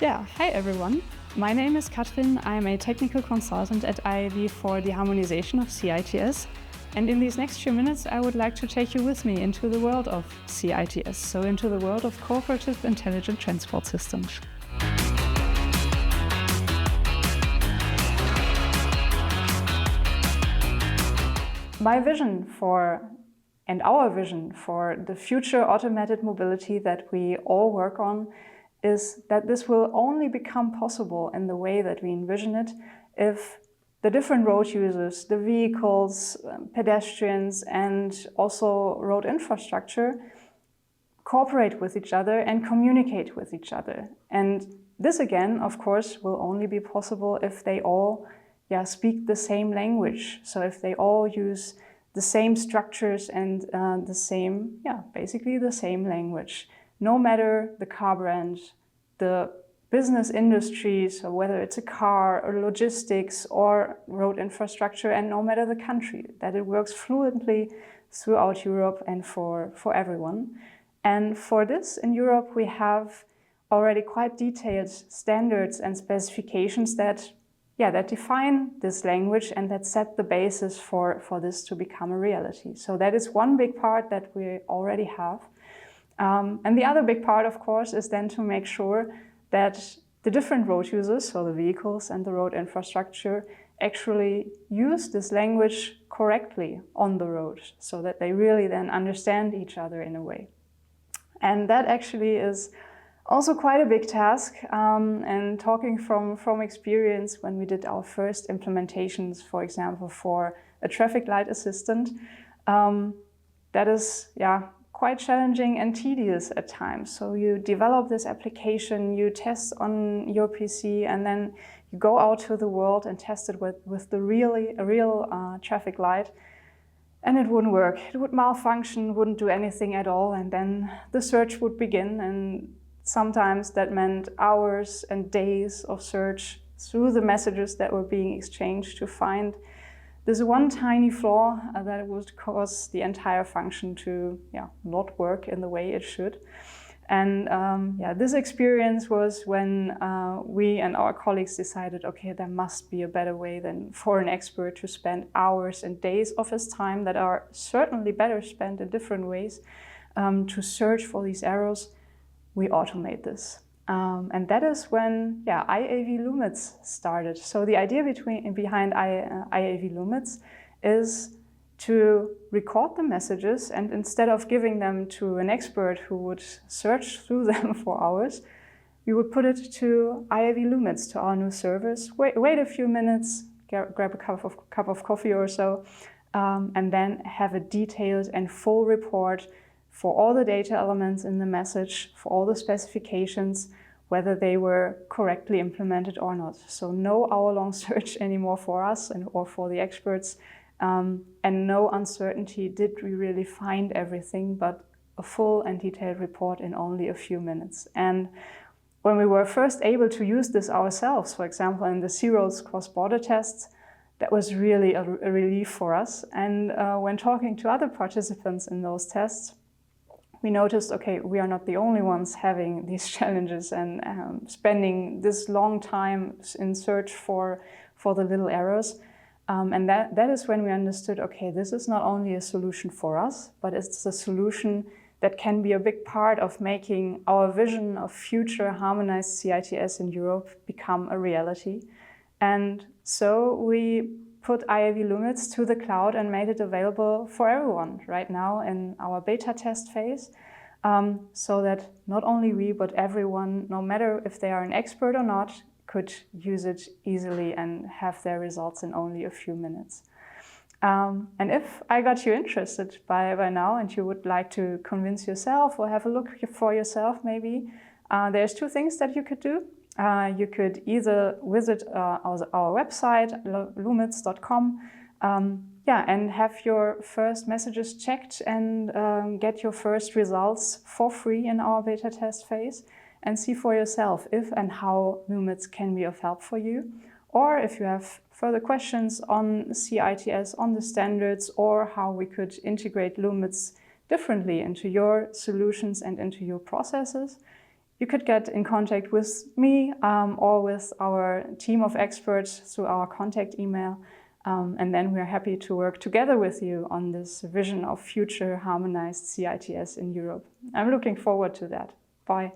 Yeah, hi everyone. My name is Kathrin. I'm a technical consultant at IAV for the harmonization of CITS. And in these next few minutes, I would like to take you with me into the world of CITS, so into the world of cooperative intelligent transport systems. My vision and our vision for the future automated mobility that we all work on is that this will only become possible in the way that we envision it if the different road users, the vehicles, pedestrians, and also road infrastructure cooperate with each other and communicate with each other. And this again, of course, will only be possible if they all speak the same language. So if they all use the same structures and basically the same language. No matter the car brand, the business industry, so whether it's a car or logistics or road infrastructure, and no matter the country, that it works fluently throughout Europe and for everyone. And for this, in Europe, we have already quite detailed standards and specifications that define this language and that set the basis for this to become a reality. So that is one big part that we already have. And the other big part, of course, is then to make sure that the different road users, so the vehicles and the road infrastructure, actually use this language correctly on the road so that they really then understand each other in a way. And that actually is also quite a big task, and talking from experience when we did our first implementations, for example, for a traffic light assistant, that is quite challenging and tedious at times. So you develop this application, you test on your PC, and then you go out to the world and test it with the real traffic light. And it wouldn't work. It would malfunction, wouldn't do anything at all, and then the search would begin. And sometimes that meant hours and days of search through the messages that were being exchanged to find this one tiny flaw that would cause the entire function to not work in the way it should. And this experience was when we and our colleagues decided, okay, there must be a better way than for an expert to spend hours and days of his time that are certainly better spent in different ways to search for these errors. We automate this. And that is when IAV lumits started. So the idea behind IAV lumits is to record the messages, and instead of giving them to an expert who would search through them for hours, we would put it to IAV lumits, to our new service, wait a few minutes, grab a cup of coffee or so, and then have a detailed and full report for all the data elements in the message, for all the specifications, whether they were correctly implemented or not. So no hour-long search anymore for us or for the experts, and no uncertainty, did we really find everything, but a full and detailed report in only a few minutes. And when we were first able to use this ourselves, for example, in the C-Roads cross-border tests, that was really a relief for us. And when talking to other participants in those tests, we noticed, okay, we are not the only ones having these challenges and spending this long time in search for the little errors. And that is when we understood, okay, this is not only a solution for us, but it's a solution that can be a big part of making our vision of future harmonized CITS in Europe become a reality. And so we put IAV lumits to the cloud and made it available for everyone right now in our beta test phase, so that not only we, but everyone, no matter if they are an expert or not, could use it easily and have their results in only a few minutes. And if I got you interested by now and you would like to convince yourself or have a look for yourself maybe, there's two things that you could do. You could either visit our website, lumits.com, and have your first messages checked and get your first results for free in our beta test phase and see for yourself if and how lumits can be of help for you. Or if you have further questions on CITS, on the standards, or how we could integrate lumits differently into your solutions and into your processes, you could get in contact with me or with our team of experts through our contact email. And then we're happy to work together with you on this vision of future harmonized CITS in Europe. I'm looking forward to that. Bye.